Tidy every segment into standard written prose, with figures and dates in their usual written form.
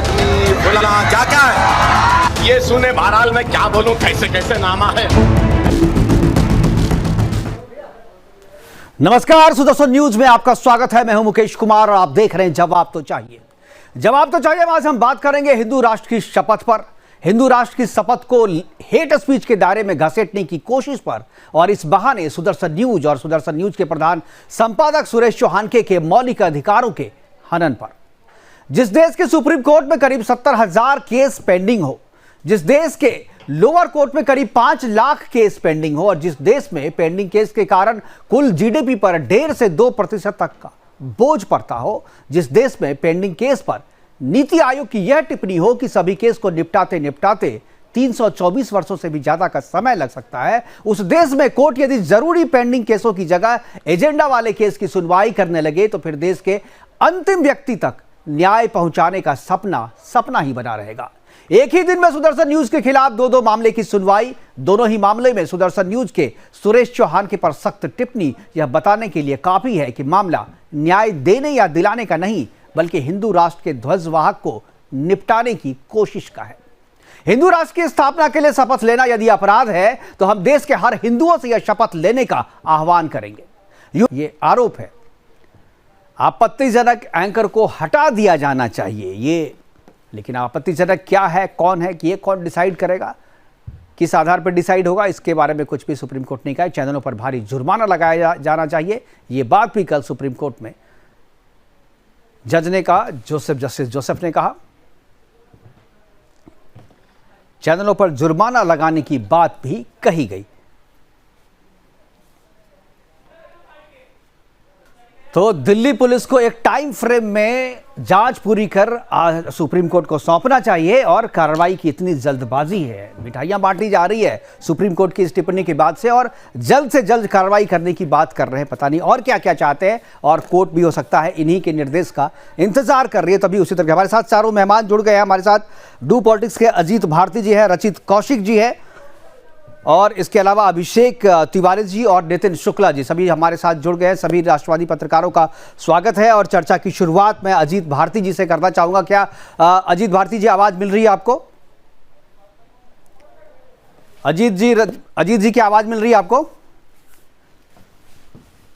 लक्ष्मी बोला क्या क्या है ये सुने बहरहाल मैं क्या बोलूं कैसे कैसे नामा है। नमस्कार, सुदर्शन न्यूज में आपका स्वागत है। मैं हूं मुकेश कुमार और आप देख रहे हैं जवाब तो चाहिए। जवाब तो चाहिए में आज हम बात करेंगे हिंदू राष्ट्र की शपथ पर, हिंदू राष्ट्र की शपथ को हेट स्पीच के दायरे में घसीटने की कोशिश पर और इस बहाने सुदर्शन न्यूज और सुदर्शन न्यूज के प्रधान संपादक सुरेश चौहानके के मौलिक अधिकारों के हनन पर। जिस देश के सुप्रीम कोर्ट में करीब 70,000 केस पेंडिंग हो, जिस देश के लोअर कोर्ट में करीब 5 लाख केस पेंडिंग हो और जिस देश में पेंडिंग केस के कारण कुल जीडीपी पर 1.5 से 2% तक का बोझ पड़ता हो, जिस देश में पेंडिंग केस पर नीति आयोग की यह टिप्पणी हो कि सभी केस को निपटाते निपटाते 324 वर्षों से भी ज्यादा का समय लग सकता है, उस देश में कोर्ट यदि जरूरी पेंडिंग केसों की जगह एजेंडा वाले केस की सुनवाई करने लगे तो फिर देश के अंतिम व्यक्ति तक न्याय पहुंचाने का सपना ही बना रहेगा। एक ही दिन में सुदर्शन न्यूज के खिलाफ दो मामले की सुनवाई, दोनों ही मामले में सुदर्शन न्यूज के सुरेश चौहानके पर सख्त टिप्पणी यह बताने के लिए काफी है कि मामला न्याय देने या दिलाने का नहीं बल्कि हिंदू राष्ट्र के ध्वजवाहक को निपटाने की कोशिश का है। हिंदू राष्ट्र की स्थापना के लिए शपथ लेना यदि अपराध है तो हम देश के हर हिंदुओं से यह शपथ लेने का आह्वान करेंगे। ये आरोप है आपत्तिजनक एंकर को हटा दिया जाना चाहिए, लेकिन आपत्तिजनक क्या है, कौन है, कि ये कौन डिसाइड करेगा, किस आधार पर डिसाइड होगा, इसके बारे में कुछ भी सुप्रीम कोर्ट ने कहा। चैनलों पर भारी जुर्माना लगाया जाना चाहिए, ये बात भी कल सुप्रीम कोर्ट में जज ने कहा, जस्टिस जोसेफ ने कहा। चैनलों पर जुर्माना लगाने की बात भी कही गई। तो दिल्ली पुलिस को एक टाइम फ्रेम में जांच पूरी कर सुप्रीम कोर्ट को सौंपना चाहिए और कार्रवाई की इतनी जल्दबाजी है, मिठाइयां बांटी जा रही है सुप्रीम कोर्ट की इस टिप्पणी के बाद से और जल्द से जल्द कार्रवाई करने की बात कर रहे हैं। पता नहीं और क्या क्या चाहते हैं और कोर्ट भी हो सकता है इन्हीं के निर्देश का इंतजार कर रही है। तभी उसी तरह हमारे साथ चारों मेहमान जुड़ गए हैं। हमारे साथ डू पॉलिटिक्स के अजीत भारती जी है, रचित कौशिक जी है और इसके अलावा अभिषेक तिवारी जी और नितिन शुक्ला जी, सभी हमारे साथ जुड़ गए हैं। सभी राष्ट्रवादी पत्रकारों का स्वागत है और चर्चा की शुरुआत मैं अजीत भारती जी से करना चाहूंगा। क्या अजीत भारती जी आवाज मिल रही है आपको? अजीत जी की आवाज मिल रही है आपको?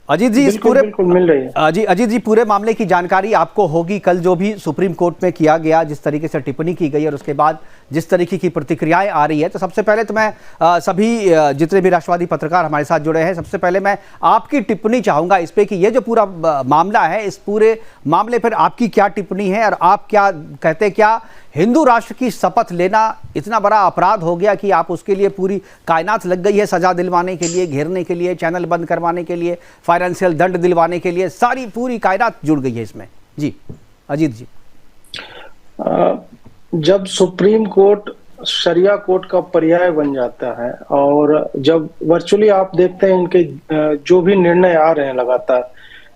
अजीत जी इस पूरे मिल रही है। अजीत जी पूरे मामले की जानकारी आपको होगी। कल जो भी सुप्रीम कोर्ट में किया गया, जिस तरीके से टिप्पणी की गई और उसके बाद जिस तरीके की प्रतिक्रियाएं आ रही है, तो सबसे पहले तो मैं सभी जितने भी राष्ट्रवादी पत्रकार हमारे साथ जुड़े हैं, सबसे पहले मैं आपकी टिप्पणी चाहूंगा इस पे कि ये जो पूरा मामला है, इस पूरे मामले पर आपकी क्या टिप्पणी है और आप क्या कहते हैं, क्या हिंदू राष्ट्र की शपथ लेना इतना बड़ा अपराध हो गया कि आप उसके लिए पूरी कायनात लग गई है सजा दिलवाने के लिए, घेरने के लिए, चैनल बंद करवाने के लिए, फाइनेंशियल दंड दिलवाने के लिए, सारी पूरी कायनात जुड़ गई है इसमें? जी अजीत जी। जब सुप्रीम कोर्ट शरिया कोर्ट का पर्याय बन जाता है और जब वर्चुअली आप देखते हैं इनके जो भी निर्णय आ रहे हैं लगातार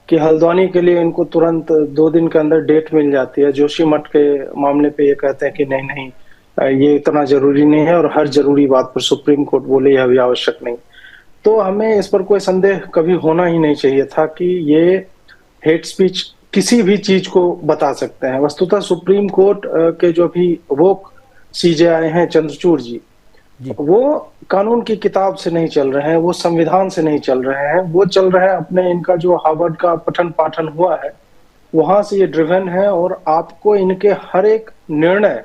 कि हल्द्वानी के लिए इनको तुरंत 2 दिन के अंदर डेट मिल जाती है, जोशीमठ के मामले पे ये कहते हैं कि नहीं ये इतना जरूरी नहीं है और हर जरूरी बात पर सुप्रीम कोर्ट बोले यह भी आवश्यक नहीं, तो हमें इस पर कोई संदेह कभी होना ही नहीं चाहिए था कि ये हेट स्पीच किसी भी चीज को बता सकते हैं। वस्तुतः सुप्रीम कोर्ट के जो भी वोक सीजे आए हैं चंद्रचूड़ जी, वो कानून की किताब से नहीं चल रहे हैं, वो संविधान से नहीं चल रहे हैं, वो चल रहे हैं अपने इनका जो हार्वर्ड का पठन पाठन हुआ है वहां से ये ड्रिवन है और आपको इनके हर एक निर्णय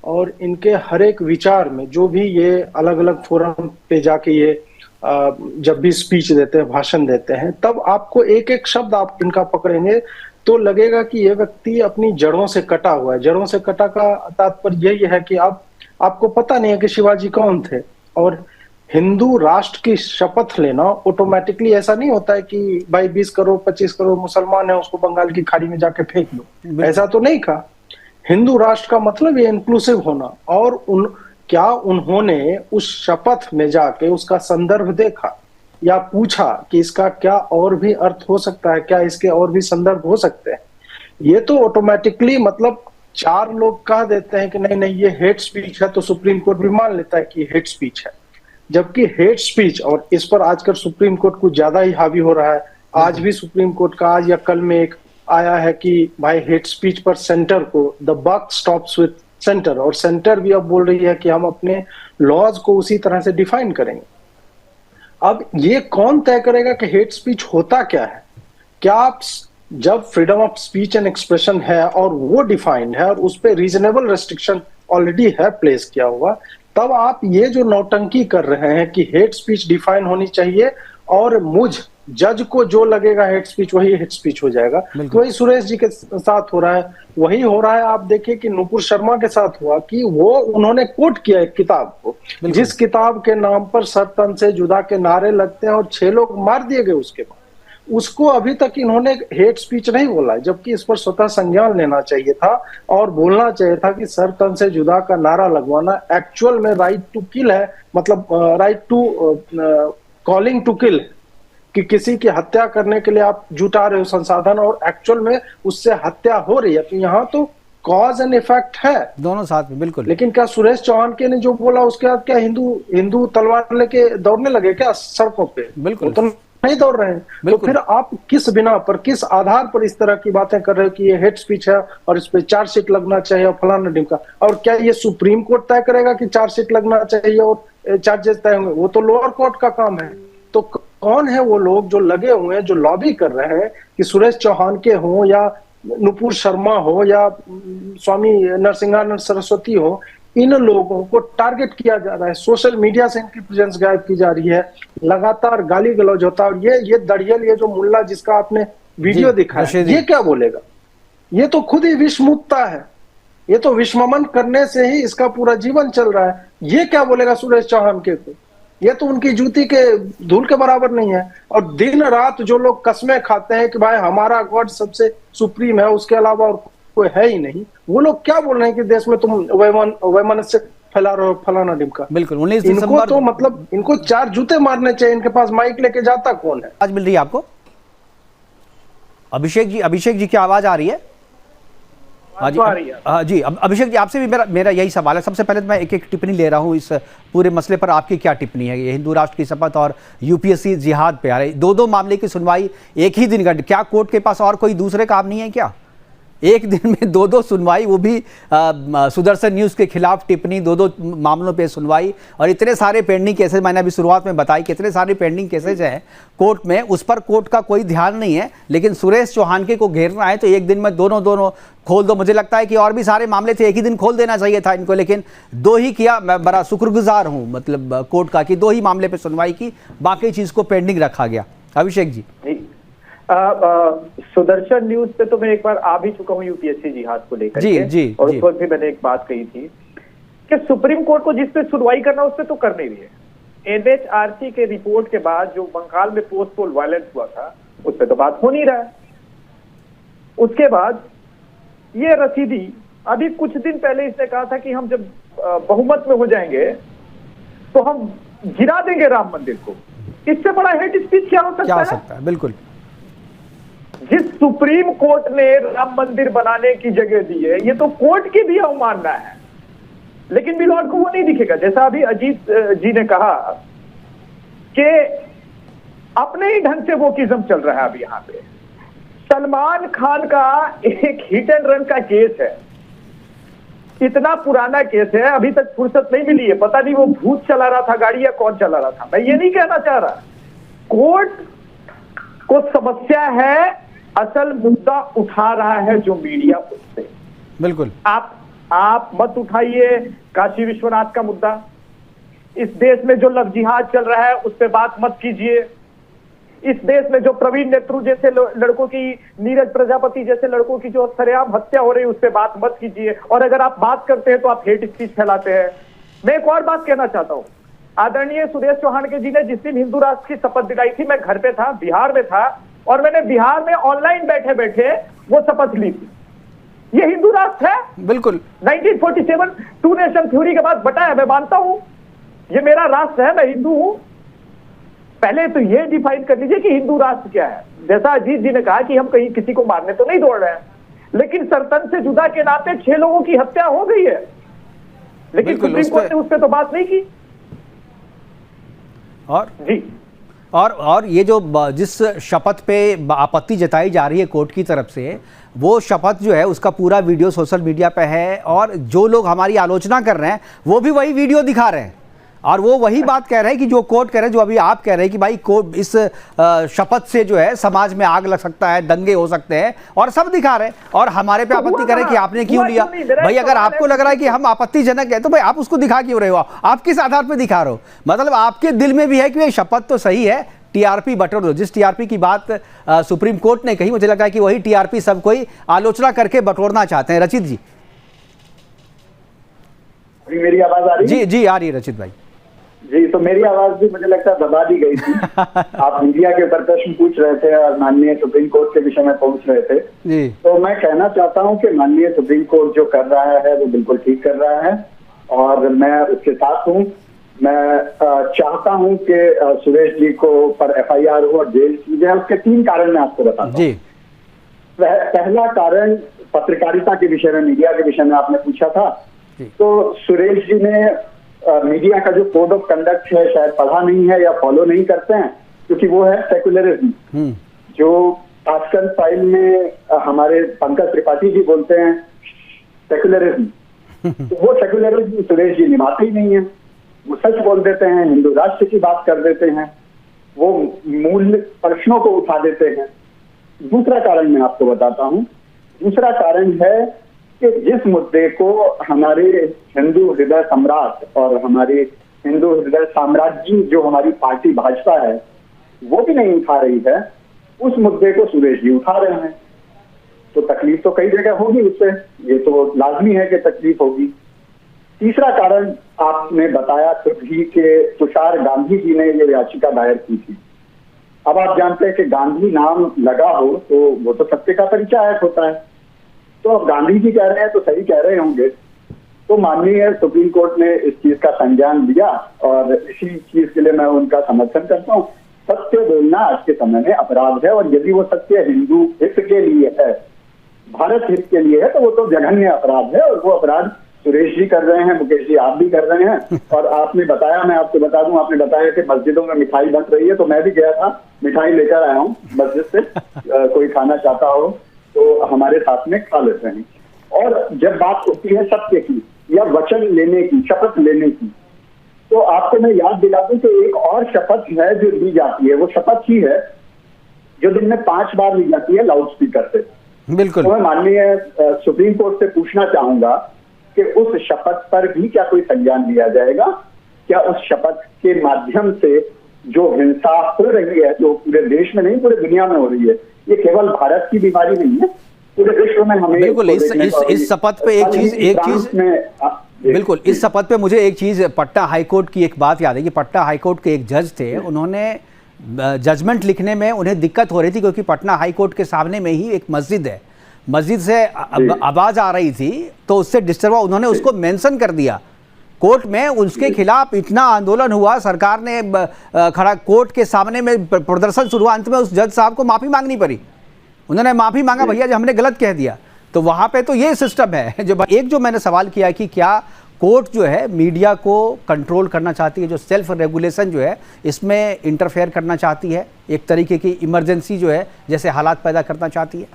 और इनके हर एक विचार में जो भी ये अलग अलग फोरम पे जाके ये जब भी स्पीच देते हैं, भाषण देते हैं, तब आपको एक एक शब्द आप इनका पकड़ेंगे तो लगेगा कि ये व्यक्ति अपनी जड़ों से कटा हुआ है। जड़ों से कटा का तात्पर्य यही है कि आपको पता नहीं है कि शिवाजी कौन थे। और हिंदू राष्ट्र की शपथ लेना ऑटोमेटिकली ऐसा नहीं होता है कि भाई 20 करोड़ 25 करोड़ मुसलमान है उसको बंगाल की खाड़ी में जाके फेंक लो, ऐसा तो नहीं कहा। हिंदू राष्ट्र का मतलब ये इंक्लूसिव होना और क्या उन्होंने उस शपथ में जाके उसका संदर्भ देखा या पूछा कि इसका क्या और भी अर्थ हो सकता है, क्या इसके और भी संदर्भ हो सकते हैं? ये तो ऑटोमेटिकली मतलब 4 लोग कह देते हैं कि नहीं नहीं ये हेट स्पीच है तो सुप्रीम कोर्ट भी मान लेता है कि हेट स्पीच है, जबकि हेट स्पीच और इस पर आजकल सुप्रीम कोर्ट कुछ ज्यादा ही हावी हो रहा है। आज भी सुप्रीम कोर्ट का आज या कल में एक आया है कि भाई हेट स्पीच पर सेंटर को the buck stops with centre, और सेंटर भी अब बोल रही है कि हम अपने लॉज को उसी तरह से डिफाइन करेंगे। अब ये कौन तय करेगा कि हेट स्पीच होता क्या है? क्या आप जब freedom of speech and expression है और वो डिफाइंड है और उस पर रीजनेबल रेस्ट्रिक्शन ऑलरेडी है प्लेस किया हुआ, तब आप ये जो नौटंकी कर रहे हैं कि हेट स्पीच डिफाइन होनी चाहिए और मुझ जज को जो लगेगा हेट स्पीच वही हेट स्पीच हो जाएगा, तो वही सुरेश जी के साथ हो रहा है, वही हो रहा है। आप देखिए कि नुपुर शर्मा के साथ हुआ कि वो उन्होंने कोट किया एक किताब को, जिस किताब के नाम पर सर तन से जुदा के नारे लगते हैं और 6 लोग मार दिए गए उसके बाद, उसको अभी तक इन्होंने हेट स्पीच नहीं बोला है, जबकि इस पर स्वतः संज्ञान लेना चाहिए था और बोलना चाहिए था कि सर तन से जुदा का नारा लगवाना एक्चुअल में राइट टू किल है, मतलब right to calling to kill, कि किसी की हत्या करने के लिए आप जुटा रहे हो संसाधन और एक्चुअल में उससे हत्या हो रही है। तो यहाँ तो कॉज एंड इफेक्ट है दोनों साथ में, बिल्कुल। लेकिन क्या सुरेश चौहान के ने जो बोला उसके बाद क्या हिंदू तलवार लेके दौड़ने लगे क्या सड़कों पे? बिल्कुल तो नहीं दौड़ रहे हैं। तो फिर आप किस बिना पर, किस आधार पर इस तरह की बातें कर रहे हो कि ये हेट स्पीच है और इस पे चार्जशीट लगना चाहिए और फलाना ढिमका? और क्या ये सुप्रीम कोर्ट तय करेगा कि चार्जशीट लगना चाहिए और चार्जेस तय होंगे? वो तो लोअर कोर्ट का काम है। तो कौन है वो लोग जो लगे हुए हैं, जो लॉबी कर रहे हैं कि सुरेश चौहान के हो या नुपुर शर्मा हो या स्वामी नरसिंहानंद सरस्वती हो, इन लोगों को टारगेट किया जा रहा है, सोशल मीडिया से इनकी प्रेजेंस गायब की जा रही है, लगातार गाली गलौज होता है। और ये दड़ियल, ये जो मुल्ला जिसका आपने वीडियो दिखाया, ये क्या बोलेगा? ये तो खुद ही विषमुक्ता है, ये तो विषममन करने से ही इसका पूरा जीवन चल रहा है। ये क्या बोलेगा सुरेश चौहान के को? ये तो उनकी जूती के धूल के बराबर नहीं है। और दिन रात जो लोग कस्में खाते हैं कि भाई हमारा गॉड सबसे सुप्रीम है, उसके अलावा और कोई है ही नहीं, वो लोग क्या बोल रहे हैं कि देश में तुम वैमनस्य फैला रहे हो, फलाना ढिमका। बिल्कुल। 19 इनको दिसंबर तो मतलब इनको 4 जूते मारने चाहिए। इनके पास माइक लेके जाता कौन है? आज मिल रही है आपको अभिषेक जी की आवाज आ रही है? हाँ जी, अभिषेक जी आपसे भी मेरा यही सवाल है। सबसे पहले मैं एक टिप्पणी ले रहा हूँ इस पूरे मसले पर, आपकी क्या टिप्पणी है? ये हिंदू राष्ट्र की शपथ और यूपीएससी जिहाद पे आ रही, दो मामले की सुनवाई एक ही दिन का, क्या कोर्ट के पास और कोई दूसरे काम नहीं है क्या? एक दिन में दो सुनवाई, वो भी सुदर्शन न्यूज़ के खिलाफ टिप्पणी, दो मामलों पे सुनवाई, और इतने सारे पेंडिंग केसेस, मैंने अभी शुरुआत में बताई कि इतने सारे पेंडिंग केसेज हैं कोर्ट में, उस पर कोर्ट का कोई ध्यान नहीं है। लेकिन सुरेश चौहान के को घेरना है तो एक दिन में दोनों खोल दो। मुझे लगता है कि और भी सारे मामले थे, एक ही दिन खोल देना चाहिए था इनको, लेकिन 2 ही किया। मैं बड़ा शुक्रगुजार हूँ मतलब कोर्ट का कि 2 ही मामले पर सुनवाई की, बाकी चीज़ को पेंडिंग रखा गया। अभिषेक जी। सुदर्शन न्यूज पे तो मैं एक बार आ भी चुका हूँ यूपीएससी जिहाद को लेकर के, और उस वक्त भी मैंने एक बात कही थी कि सुप्रीम कोर्ट को जिस पे सुनवाई करना उस पे तो करनी भी है। एनएचआरसी के रिपोर्ट के बाद जो बंगाल में पोस्ट पोल वायलेंस हुआ था उस पे तो बात हो नहीं रहा है। उसके बाद ये रसीदी, अभी कुछ दिन पहले इसने कहा था कि हम जब बहुमत में हो जाएंगे तो हम गिरा देंगे राम मंदिर को। इससे बड़ा हेट स्पीच क्या हो सकता है? बिल्कुल। जिस सुप्रीम कोर्ट ने राम मंदिर बनाने की जगह दी है, ये तो कोर्ट की भी अवमानना है, लेकिन मिलॉर्ड को वो नहीं दिखेगा। जैसा अभी अजीत जी ने कहा कि अपने ही ढंग से वोकिज्म चल रहा है। अभी यहाँ पे सलमान खान का एक हिट एंड रन का केस है, इतना पुराना केस है, अभी तक फुर्सत नहीं मिली है। पता नहीं वो भूत चला रहा था गाड़ी या कौन चला रहा था, मैं ये नहीं कहना चाह रहा। कोर्ट को समस्या है, असल मुद्दा उठा रहा है जो मीडिया उससे। बिल्कुल। आप मत उठाइए काशी विश्वनाथ का मुद्दा। इस देश में जो लव जिहाद चल रहा है उस पर बात मत कीजिए। इस देश में जो प्रवीण नेत्रु जैसे लड़कों की, नीरज प्रजापति जैसे लड़कों की जो सरेआम हत्या हो रही है उस पर बात मत कीजिए। और अगर आप बात करते हैं तो आप हेट स्पीच फैलाते हैं। मैं एक और बात कहना चाहता हूं। आदरणीय सुरेश चौहान के जी ने जिस दिन हिंदू राष्ट्र की शपथ दिलाई थी, मैं घर पे था, बिहार में था, और मैंने बिहार में ऑनलाइन बैठे बैठे वो शपथ ली थी। ये हिंदू राष्ट्र है? बिल्कुल। 1947 2 नेशन थ्योरी के बाद बटा है, मैं मानता हूं ये मेरा राष्ट्र है, मैं हिंदू हूं। पहले तो ये डिफाइन कर लीजिए कि हिंदू राष्ट्र क्या है। जैसा अजीत जी ने कहा कि हम कहीं किसी को मारने तो नहीं दौड़ रहे हैं, लेकिन सरतन से जुदा के नाते 6 लोगों की हत्या हो गई है, लेकिन सुप्रीम कोर्ट ने उस पर तो बात नहीं की। और जी और ये जो जिस शपथ पे आपत्ति जताई जा रही है कोर्ट की तरफ से, वो शपथ जो है उसका पूरा वीडियो सोशल मीडिया पे है, और जो लोग हमारी आलोचना कर रहे हैं वो भी वही वीडियो दिखा रहे हैं, और वो वही बात कह रहे हैं कि जो कोर्ट कह रहे हैं, जो अभी आप कह रहे हैं कि भाई कोर्ट इस शपथ से जो है समाज में आग लग सकता है, दंगे हो सकते हैं, और सब दिखा रहे हैं, और हमारे पे आपत्ति कर रहे हैं कि आपने क्यों लिया। भाई अगर आपको लग रहा है कि हम आपत्तिजनक है तो भाई आप उसको दिखा क्यों रहे हो? आप किस आधार पर दिखा रहे हो? मतलब आपके दिल में भी है कि ये शपथ तो सही है, टीआरपी बटोर दो। जिस टीआरपी की बात सुप्रीम कोर्ट ने कही, मुझे लगा है कि वही टीआरपी सब कोई आलोचना करके बटोरना चाहते हैं। रचित जी, मेरी आवाज आ रही है? जी आ रही है रचित भाई जी। तो मेरी आवाज भी मुझे लगता है दबा दी गई थी। आप मीडिया के ऊपर प्रश्न पूछ रहे थे और माननीय सुप्रीम कोर्ट के विषय में पहुंच रहे थे जी। तो मैं कहना चाहता हूं कि माननीय सुप्रीम कोर्ट जो कर रहा है वो बिल्कुल ठीक कर रहा है, और मैं उसके साथ हूं। मैं चाहता हूं कि सुरेश जी को पर FIR हो और जेल की जाए। उसके 3 कारण मैं आपको बताता हूं जी। पहला कारण पत्रकारिता के विषय में, मीडिया के विषय में आपने पूछा था, तो सुरेश जी ने मीडिया का जो कोड ऑफ कंडक्ट है शायद पढ़ा नहीं है या फॉलो नहीं करते हैं, क्योंकि वो है सेकुलरिज्म, जो भास्कर फाइल में हमारे पंकज त्रिपाठी जी बोलते हैं सेकुलरिज्म। तो वो सेकुलरिज्म सुरेश जी निभाते ही नहीं है। वो सच बोल देते हैं, हिंदू राष्ट्र की बात कर देते हैं, वो मूल प्रश्नों को उठा देते हैं। दूसरा कारण मैं आपको बताता हूं। दूसरा कारण है कि जिस मुद्दे को हमारे हिंदू हृदय सम्राट और हमारे हिंदू हृदय साम्राज्य जो हमारी पार्टी भाजपा है वो भी नहीं उठा रही है, उस मुद्दे को सुरेश जी उठा रहे हैं। तो तकलीफ तो कई जगह होगी उससे, ये तो लाजमी है कि तकलीफ होगी। तीसरा कारण आपने बताया खुद ही कि तुषार गांधी जी ने ये याचिका दायर की थी। अब आप जानते हैं कि गांधी नाम लगा हो तो वो तो सत्य का परिचायक होता है। तो अब गांधी जी कह रहे हैं तो सही कह रहे होंगे। तो माननीय सुप्रीम कोर्ट ने इस चीज का संज्ञान लिया, और इसी चीज के लिए मैं उनका समर्थन करता हूँ। सत्य बोलना आज के समय में अपराध है, और यदि वो सत्य हिंदू हित के लिए है, भारत हित के लिए है, तो वो तो जघन्य अपराध है, और वो अपराध सुरेश जी कर रहे हैं, मुकेश जी आप भी कर रहे हैं। और आपने बताया, मैं आपको बता दूं, आपने बताया कि मस्जिदों में मिठाई बन रही है, तो मैं भी गया था, मिठाई लेकर आया हूँ मस्जिद से। कोई खाना चाहता हो तो हमारे साथ में खा लेते हैं। और जब बात होती है सत्य की या वचन लेने की, शपथ लेने की, तो आपको मैं याद दिला दूं कि एक और शपथ है जो ली जाती है। वो शपथ ही है जो दिन में 5 बार ली जाती है लाउड स्पीकर से। बिल्कुल। तो मैं माननीय सुप्रीम कोर्ट से पूछना चाहूंगा कि उस शपथ पर भी क्या कोई संज्ञान लिया जाएगा? क्या उस शपथ के माध्यम से जो हिंसा हो रही है, जो पूरे देश में नहीं पूरे दुनिया में हो रही है, ये केवल भारत की बीमारी नहीं है, पूरे विश्व में हमें बिल्कुल इस शपथ पे एक चीज बिल्कुल इस शपथ पे मुझे एक चीज, पटना हाईकोर्ट की एक बात याद है कि पटना हाईकोर्ट के एक जज थे, उन्होंने जजमेंट लिखने में उन्हें दिक्कत हो रही थी क्योंकि पटना हाईकोर्ट के सामने में ही एक मस्जिद है, मस्जिद से आवाज आ रही थी, तो उससे डिस्टर्ब हुआ। उन्होंने उसको मेंशन कर दिया कोर्ट में, उसके खिलाफ इतना आंदोलन हुआ, सरकार ने खड़ा कोर्ट के सामने में प्रदर्शन शुरू हुआ। अंत में उस जज साहब को माफी मांगनी पड़ी, उन्होंने माफी मांगा, भैया जी हमने गलत कह दिया। तो वहां पे तो ये सिस्टम है। जो एक जो मैंने सवाल किया कि क्या कोर्ट जो है मीडिया को कंट्रोल करना चाहती है, जो सेल्फ रेगुलेशन जो है इसमें इंटरफेयर करना चाहती है, एक तरीके की इमरजेंसी जो है जैसे हालात पैदा करना चाहती है?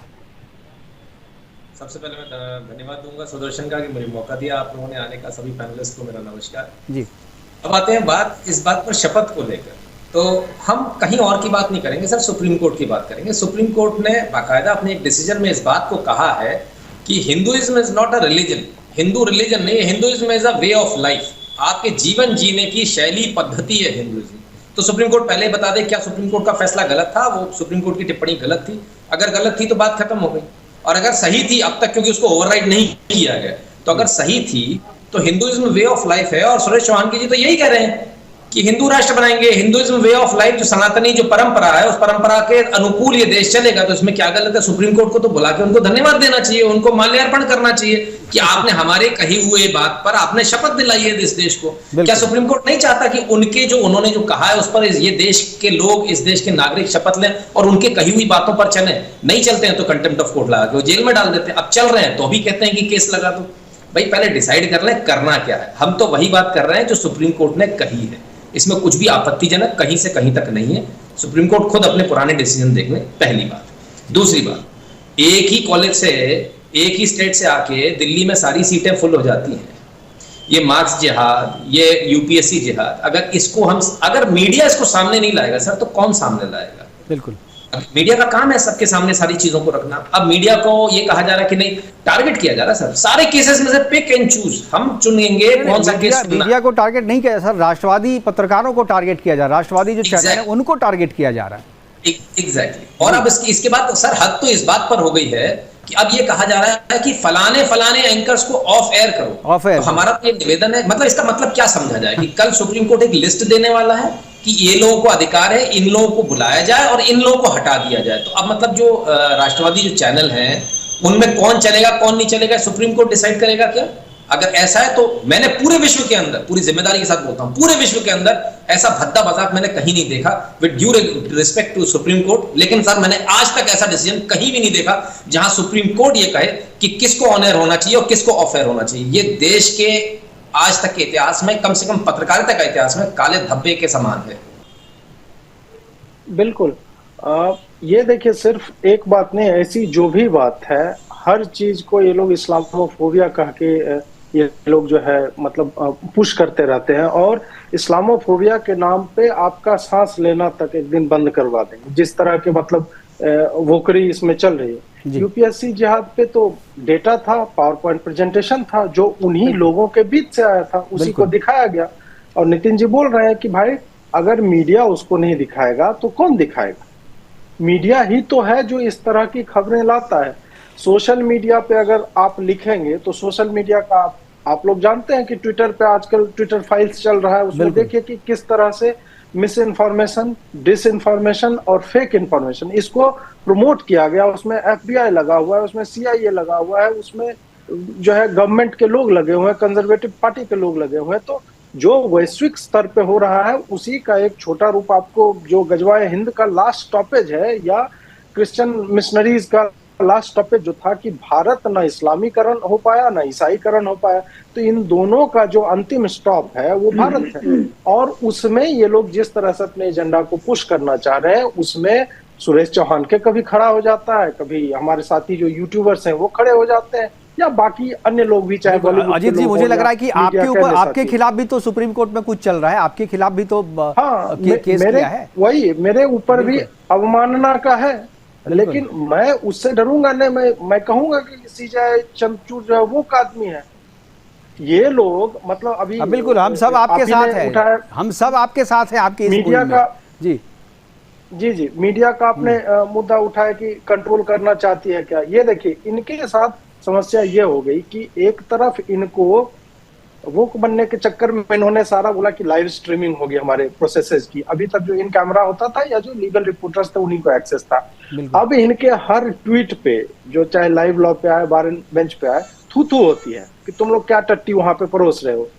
सबसे पहले मैं धन्यवाद दूंगा सुदर्शन का कि मुझे मौका दिया आप लोगों ने आने का। सभी पैनलिस्ट को मेरा नमस्कार जी। अब आते हैं इस बात पर शपथ को लेकर, तो हम कहीं और की बात नहीं करेंगे सर, सुप्रीम कोर्ट की बात करेंगे। सुप्रीम कोर्ट ने बाकायदा अपने एक डिसीजन में इस बात को कहा है कि Hinduism is not a religion, Hindu religion नहीं है, Hinduism is a way of life, आपके जीवन जीने की शैली पद्धति है हिंदुइज्म। तो सुप्रीम कोर्ट पहले ही बता दे, क्या सुप्रीम कोर्ट का फैसला गलत था? वो सुप्रीम कोर्ट की टिप्पणी गलत थी? अगर गलत थी तो बात खत्म हो गई, और अगर सही थी अब तक, क्योंकि उसको ओवरराइड नहीं किया गया, तो अगर सही थी तो हिंदुइज्म वे ऑफ लाइफ है। और सुरेश चौहान जी तो यही कह रहे हैं कि हिंदू राष्ट्र बनाएंगे, हिंदुइज्म वे ऑफ लाइफ, जो सनातनी जो परंपरा है उस परंपरा के अनुकूल ये देश चलेगा। तो इसमें क्या गलत है? सुप्रीम कोर्ट को तो बुला के उनको धन्यवाद देना चाहिए, उनको माल्यार्पण करना चाहिए कि आपने हमारे कही हुए बात पर आपने शपथ दिलाई है इस देश को। क्या सुप्रीम कोर्ट नहीं चाहता कि उनके जो उन्होंने जो कहा है उस पर ये देश के लोग, इस देश के नागरिक शपथ लें और उनके कही हुई बातों पर चलें? नहीं चलते हैं तो कंटेम्प्ट ऑफ कोर्ट लगा के वो जेल में डाल देते हैं। अब चल रहे हैं तो भी कहते हैं कि केस लगा दो। भाई पहले डिसाइड कर लें करना क्या है। हम तो वही बात कर रहे हैं जो सुप्रीम कोर्ट ने कही है, इसमें कुछ भी आपत्तिजनक कहीं से कहीं तक नहीं है। सुप्रीम कोर्ट खुद अपने पुराने डिसीजन देख ले, पहली बात। दूसरी बात, एक ही कॉलेज से, एक ही स्टेट से आके दिल्ली में सारी सीटें फुल हो जाती हैं। ये मार्क्स जिहाद, ये यूपीएससी जिहाद, अगर मीडिया इसको सामने नहीं लाएगा सर, तो कौन सामने लाएगा? बिल्कुल, मीडिया का काम है सबके सामने सारी चीजों को रखना। अब मीडिया को ये कहा जा रहा है कि नहीं, टारगेट किया जा रहा है सर, सारे केसेस में से पिक एंड चूज, हम चुनेंगे कौन सा केस सुनना। मीडिया को टारगेट नहीं किया सर, राष्ट्रवादी पत्रकारों को टारगेट किया जा रहा है, राष्ट्रवादी जो चैनल है उनको टारगेट किया जा रहा है। एग्जैक्टली। और अब इसके बाद सर हद तो इस बात पर हो गई है कि अब ये कहा जा रहा है कि फलाने एंकर्स को ऑफ एयर करो। ऑफ एयर, तो हमारा तो ये निवेदन है, मतलब इसका मतलब क्या समझा जाए कि कल सुप्रीम कोर्ट एक लिस्ट देने वाला है कि ये लोगों को अधिकार है, इन लोगों को बुलाया जाए और इन लोगों को हटा दिया जाए। तो अब मतलब जो राष्ट्रवादी जो चैनल हैं उनमें कौन चलेगा कौन नहीं चलेगा, सुप्रीम कोर्ट डिसाइड करेगा क्या? अगर ऐसा है तो मैंने पूरे विश्व के अंदर, पूरी जिम्मेदारी के साथ बोलता हूं, पूरे विश्व के अंदर ऐसा भद्दा मजाक मैंने कहीं नहीं देखा, with due respect to supreme court. लेकिन सर मैंने आज तक ऐसा डिसीजन कहीं भी नहीं देखा जहां सुप्रीम कोर्ट ये कहे कि किसको ऑन एयर होना चाहिए और किसको ऑफ एयर होना चाहिए। ये देश के आज तक के इतिहास में, कम से कम पत्रकारिता का इतिहास में, काले धब्बे के समान है। बिल्कुल। ये देखिए, सिर्फ एक बात नहीं, ऐसी जो भी बात है, हर चीज को ये लोग इस्लामोफोबिया कह के ये लोग जो है मतलब पुश करते रहते हैं, और इस्लामोफोबिया के नाम पे आपका सांस लेना तक एक दिन बंद करवा देंगे, जिस तरह के मतलब वोकरी इसमें चल रही है। यूपीएससी जिहाद पे तो डेटा था, पावर पॉइंट प्रेजेंटेशन था, जो उन्हीं लोगों के बीच से आया था, उसी को दिखाया गया। और नितिन जी बोल रहे हैं कि भाई अगर मीडिया उसको नहीं दिखाएगा तो कौन दिखाएगा? मीडिया ही तो है जो इस तरह की खबरें लाता है। सोशल मीडिया पे अगर आप लिखेंगे तो सोशल मीडिया का आप लोग जानते हैं कि ट्विटर पे आजकल ट्विटर फाइल्स चल रहा है, उसमें देखिए कि किस तरह से मिस इन्फॉर्मेशन, डिस इन्फॉर्मेशन और फेक इन्फॉर्मेशन इसको प्रमोट किया गया। उसमें FBI लगा हुआ है, उसमें CIA लगा हुआ है, उसमें जो है गवर्नमेंट के लोग लगे हुए हैं, कंजर्वेटिव पार्टी के लोग लगे हुए हैं। तो जो वैश्विक स्तर पे हो रहा है उसी का एक छोटा रूप आपको, जो गजवाए हिंद का लास्ट स्टॉपेज है या क्रिश्चियन मिशनरीज का लास्ट स्टॉपेज जो था कि भारत ना इस्लामीकरण हो पाया ना ईसाईकरण हो पाया, तो इन दोनों का जो अंतिम स्टॉप है वो भारत है। और उसमें ये लोग जिस तरह से अपने एजेंडा को पुश करना चाह रहे हैं, उसमें सुरेश चौहान के कभी खड़ा हो जाता है, कभी हमारे साथी जो यूट्यूबर्स हैं वो खड़े हो जाते हैं, या बाकी अन्य लोग भी, चाहे बॉलीवुड। अजीत जी, मुझे लग रहा है कि आपके ऊपर, आपके खिलाफ भी तो सुप्रीम कोर्ट में कुछ चल रहा है, आपके खिलाफ भी तो केस किया है। वही मेरे ऊपर भी अवमानना का है, लेकिन मैं उससे डरूंगा नहीं। मैं कहूंगा कि सीजे चंद्रचूड़ जो है वो का आदमी है। ये लोग मतलब अभी बिल्कुल हम सब आपके साथ हैं, हम सब आपके साथ हैं। आपकी मीडिया का जी मीडिया का आपने मुद्दा उठाया कि कंट्रोल करना चाहती है क्या। ये देखिए, इनके साथ समस्या ये हो गई कि एक तरफ इनको वो बनने के चक्कर में इन्होंने सारा बोला कि लाइव स्ट्रीमिंग होगी हमारे प्रोसेसेस की। अभी तक जो इन कैमरा होता था या जो लीगल रिपोर्टर्स थे उन्हीं को एक्सेस था। अब इनके हर ट्वीट पे, जो चाहे लाइव लॉ पे आए, बार बेंच पे आए, थू होती है कि तुम लोग क्या टट्टी वहां पे परोस रहे हो।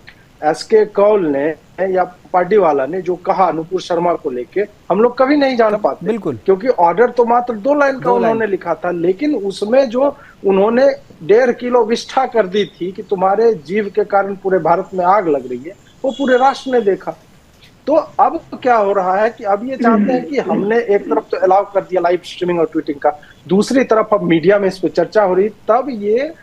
SK कौल ने या पार्टी वाला ने जो कहा नुपुर शर्मा को लेके, हम लोग कभी नहीं जान पाते, बिल्कुल, क्योंकि ऑर्डर तो मात्र 2 लाइन का उन्होंने लिखा था, लेकिन उसमें जो उन्होंने 1.5 किलो विष्ठा कर दी थी कि तुम्हारे जीव के कारण पूरे भारत में आग लग रही है, वो पूरे राष्ट्र ने देखा। तो अब क्या हो रहा है कि अब ये चाहते हैं कि हमने एक तरफ तो अलाउ कर दिया लाइव स्ट्रीमिंग और ट्वीटिंग का, दूसरी तरफ अब मीडिया में इस पर चर्चा हो रही, तब ये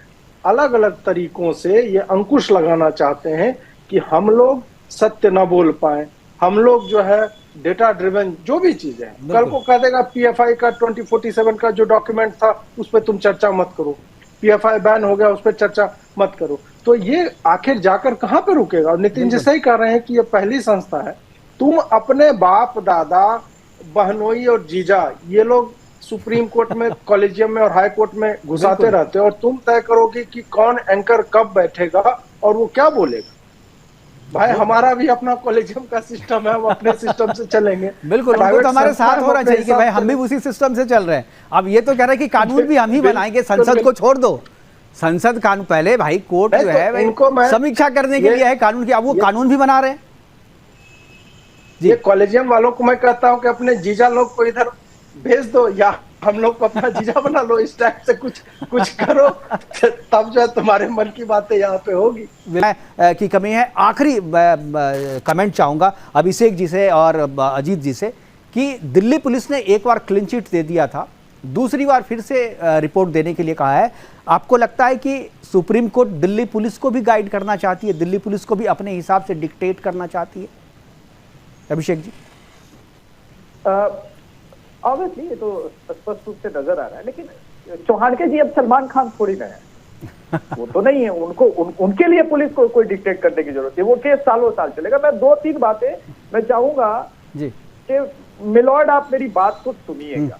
अलग अलग तरीकों से ये अंकुश लगाना चाहते हैं कि हम लोग सत्य ना बोल पाए, हम लोग जो है डेटा ड्रिवन जो भी चीज है, कल को कह देगा PFI का 2047 का जो डॉक्यूमेंट था उस पर तुम चर्चा मत करो, PFI बैन हो गया उस पर चर्चा मत करो। तो ये आखिर जाकर कहाँ पे रुकेगा। और नितिन जी सही कह रहे हैं कि ये पहली संस्था है, तुम अपने बाप दादा बहनोई और जीजा ये लोग सुप्रीम कोर्ट में, कॉलेजियम में और हाई कोर्ट में घुसाते रहते हो, और तुम तय करोगे कि कौन एंकर कब बैठेगा और वो क्या बोलेगा। भाई हमारा भी अपना कॉलेजियम का सिस्टम है, हम अपने सिस्टम से चलेंगे। बिल्कुल, तो हमारे साथ होना चाहिए कि भाई हम भी उसी सिस्टम से चल रहे हैं। अब ये तो कह रहे हैं कि कानून भी हम ही बनाएंगे, संसद को छोड़ दो। संसद कानून पहले भाई कोर्ट जो है इनको समीक्षा करने के लिए है कानून की, अब वो कानून भी बना रहे हैं। ये कॉलेजियम वालों को मैं कहता हूं कि अपने जीजा लोग को इधर भेज दो, या हम लोग को अपना जीजा बना लो, इस टाइप से कुछ करो, तब जो है तुम्हारे मन की बातें यहाँ पे होगी। की कमी है। आखिरी कमेंट चाहूंगा अभिषेक जी से और अजीत जी से कि दिल्ली पुलिस ने एक बार क्लीन चिट दे दिया था, दूसरी बार फिर से रिपोर्ट देने के लिए कहा है। आपको लगता है कि सुप्रीम कोर्ट दिल्ली पुलिस को भी गाइड करना चाहती है, दिल्ली पुलिस को भी अपने हिसाब से डिक्टेट करना चाहती है? अभिषेक जी, ऑब्वियसली ये तो स्पष्ट रूप से नजर आ रहा है, लेकिन चौहान के जी अब सलमान खान थोड़ी ना है, वो तो नहीं है। उनको उनके लिए पुलिस को कोई डिक्टेट करने की जरूरत है, वो केस सालों साल चलेगा। मैं 2-3 बातें मैं चाहूंगा जी कि मिलॉर्ड आप मेरी बात को सुनिएगा।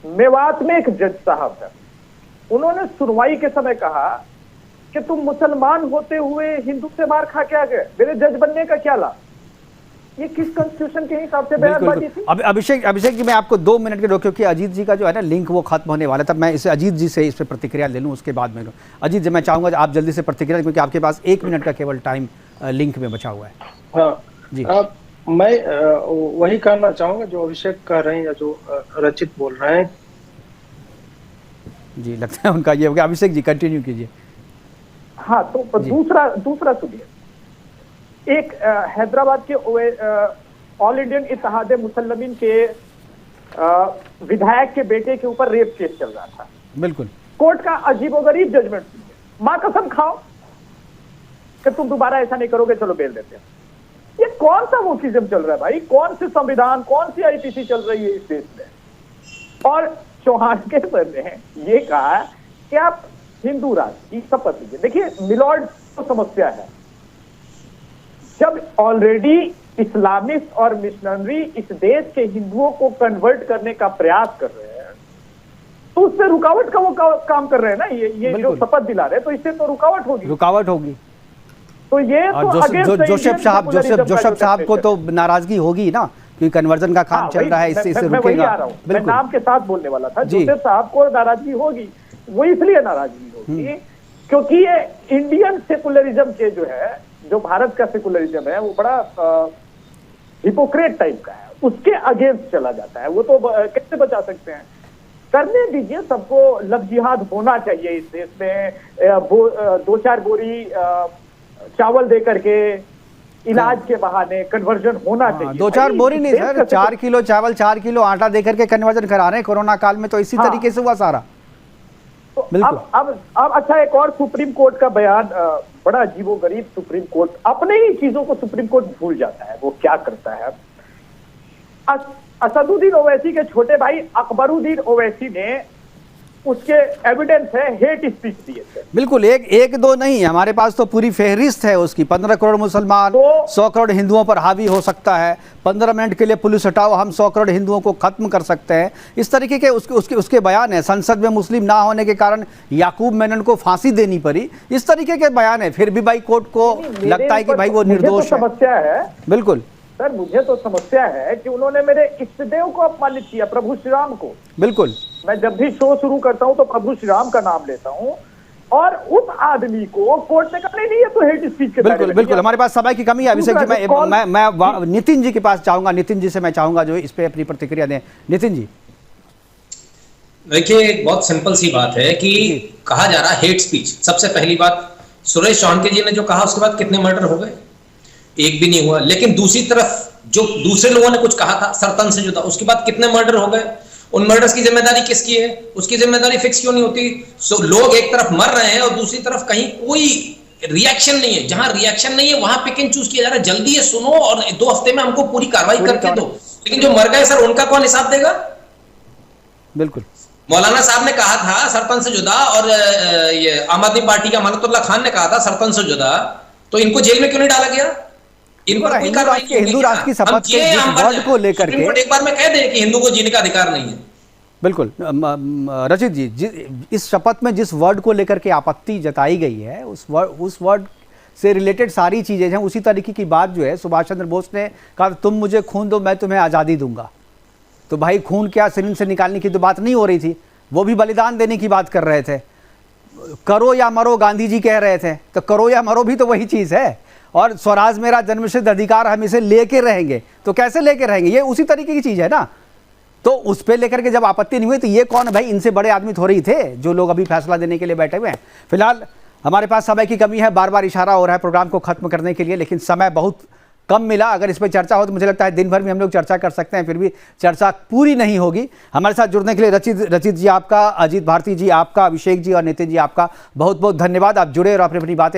मेवात में एक जज साहब है, उन्होंने सुनवाई के समय कहा कि तुम मुसलमान होते हुए हिंदू से मार खा के आ गए, मेरे जज बनने का क्या लाभ? ये किस कॉन्स्टिट्यूशन के हिसाब से बयानबाजी थी? अब अभिषेक जी, मैं आपको 2 मिनट के रोक, क्योंकि अजीत जी का जो है ना लिंक वो खत्म होने वाला था। मैं इसे अजीत जी से इस पर प्रतिक्रिया ले लूँ, उसके बाद में अजीत जी मैं चाहूंगा आप जल्दी से प्रतिक्रिया, क्योंकि आपके पास 1 मिनट का केवल टाइम लिंक में बचा हुआ है। हाँ जी, मैं वही कहना चाहूंगा जो अभिषेक कह रहे हैं या जो रचित बोल रहे हैं। जी, लगता है उनका ये हो गया। अभिषेक जी कंटिन्यू कीजिए। हाँ, तो दूसरा सुनिए। एक हैदराबाद के ऑल इंडियन इत्तेहाद मुसल्लमीन के विधायक के बेटे के ऊपर रेप केस चल रहा था। बिल्कुल, कोर्ट का अजीबोगरीब जजमेंट सुनिए। मां कसम खाओ कि तुम दोबारा ऐसा नहीं करोगे, चलो बेल देते हैं। ये कौन सा वोकिज्म चल रहा है भाई? कौन से संविधान, कौन सी आईपीसी चल रही है इस देश में? और चौहान के सर ने ये कहा कि आप हिंदू राष्ट्र की शपथ लीजिए। देखिए मिलॉर्ड तो समस्या है, जब ऑलरेडी इस्लामिस्ट और मिशनरी इस देश के हिंदुओं को कन्वर्ट करने का प्रयास कर रहे हैं, तो उससे रुकावट का वो काम कर रहे हैं ना। ये जो शपथ दिला रहे हैं, तो इससे तो रुकावट होगी। तो ये तो जोसेफ साहब को तो नाराजगी होगी ना, क्योंकि कन्वर्जन का काम चल रहा है, इससे रुकेगा। मैं नाम के साथ बोलने वाला था। जोसेफ साहब को नाराजगी होगी, वो इसलिए नाराजगी होगी क्योंकि ये इंडियन सेकुलरिज्म के जो भारत का सेकुलरिज्म है वो बड़ा हिपोक्रेट टाइप का है, उसके अगेंस्ट चला जाता है। वो तो कैसे बचा सकते हैं? करने दीजिए, सबको लव जिहाद होना चाहिए इस देश में। 2-4 बोरी चावल दे करके इलाज के बहाने कन्वर्जन होना चाहिए। 2-4 बोरी नहीं सर, 4 किलो चावल, 4 किलो आटा देकर के कन्वर्जन करा रहे हैं कोरोना काल में, तो इसी तरीके से हुआ सारा। तो अब अच्छा, एक और सुप्रीम कोर्ट का बयान बड़ा अजीबोगरीब। सुप्रीम कोर्ट अपने ही चीजों को सुप्रीम कोर्ट भूल जाता है। वो क्या करता है? असदुद्दीन ओवैसी के छोटे भाई अकबरुद्दीन ओवैसी ने उसके एविडेंस है हेट स्पीच दिए थे। बिल्कुल, एक दो नहीं, हमारे पास तो पूरी फेहरिस्त है उसकी। 15 करोड़ मुसलमान, 100 करोड़ हिंदुओं पर हावी हो सकता है, 15 मिनट के लिए पुलिस हटाओ, हम 100 करोड़ हिंदुओं को खत्म कर सकते हैं, इस तरीके के उसके बयान है। संसद में मुस्लिम ना होने के कारण याकूब मेनन को फांसी देनी पड़ी, इस तरीके के बयान है। फिर भी भाई कोर्ट को लगता है कि भाई वो निर्दोष है। समस्या है बिल्कुल सर, मुझे तो समस्या है कि उन्होंने मेरे इष्टदेव को अपमानित किया, प्रभु श्री राम को। बिल्कुल, मैं जब भी शो शुरू करता हूं तो प्रभु श्री राम का नाम लेता हूं, और उस आदमी को कोर्ट ने कहा नहीं, ये तो हेट स्पीच के बिल्कुल बिल्कुल। हमारे पास समय की कमी है अभिषेक जी। मैं नितिन जी के पास चाहूंगा, नितिन जी से मैं चाहूंगा जो इस पे अपनी प्रतिक्रिया दें। नितिन जी, देखिए एक बहुत सिंपल सी बात है कि कहा जा रहा है हेट स्पीच। सबसे पहली बात, सुरेश चौहान जी ने जो कहा उसके बाद कितने मर्डर हो गए? एक भी नहीं हुआ। लेकिन दूसरी तरफ जो दूसरे लोगों ने कुछ कहा था सरतन से जुदा, उसके बाद कितने मर्डर हो गए? उन मर्डर्स की जिम्मेदारी किसकी है? उसकी जिम्मेदारी फिक्स क्यों नहीं होती? लोग एक तरफ मर रहे हैं और दूसरी तरफ कहीं कोई रिएक्शन नहीं है। जहां रिएक्शन नहीं है वहां पिक एंड चूज किया जा रहा है। जल्दी ये सुनो और 2 हफ्ते में हमको पूरी कार्रवाई करके दो। लेकिन जो मर गए सर, उनका कौन हिसाब देगा? बिल्कुल, मौलाना साहब ने कहा था सरपंच से जुदा, और ये आम आदमी पार्टी का मानतुल्लाह खान ने कहा था सरपंच से जुदा, तो इनको जेल में क्यों नहीं डाला गया? इन पर कोई कार्रवाई नहीं? हिंदू राष्ट्र की शपथ के जिस वर्ड को लेकर के एक बार में कह दे कि हिंदू को जीने का अधिकार नहीं है। बिल्कुल, रचित जी, इस शपथ में जिस वर्ड को लेकर के आपत्ति जताई गई है, उस वर्ड से रिलेटेड सारी चीजें हैं। उसी तरीके की बात जो है सुभाष चंद्र बोस ने कहा, तुम मुझे खून दो मैं तुम्हें आज़ादी दूंगा। तो भाई खून क्या शरीर से निकालने की तो बात नहीं हो रही थी, वो भी बलिदान देने की बात कर रहे थे। करो या मरो गांधी जी कह रहे थे, तो करो या मरो भी तो वही चीज़ है। और स्वराज मेरा जन्मसिद्ध अधिकार, हम इसे लेके रहेंगे, तो कैसे लेके रहेंगे? ये उसी तरीके की चीज़ है ना। तो उस पर लेकर के जब आपत्ति नहीं हुई, तो ये कौन है भाई? इनसे बड़े आदमी थोड़े ही थे जो लोग अभी फैसला देने के लिए बैठे हुए हैं। फिलहाल हमारे पास समय की कमी है, बार बार इशारा हो रहा है प्रोग्राम को खत्म करने के लिए, लेकिन समय बहुत कम मिला। अगर इस पर चर्चा हो तो मुझे लगता है दिन भर में हम लोग चर्चा कर सकते हैं, फिर भी चर्चा पूरी नहीं होगी। हमारे साथ जुड़ने के लिए रचित जी आपका, अजीत भारती जी आपका, अभिषेक जी और नितिन जी आपका बहुत बहुत धन्यवाद। आप जुड़े और अपनी अपनी बातें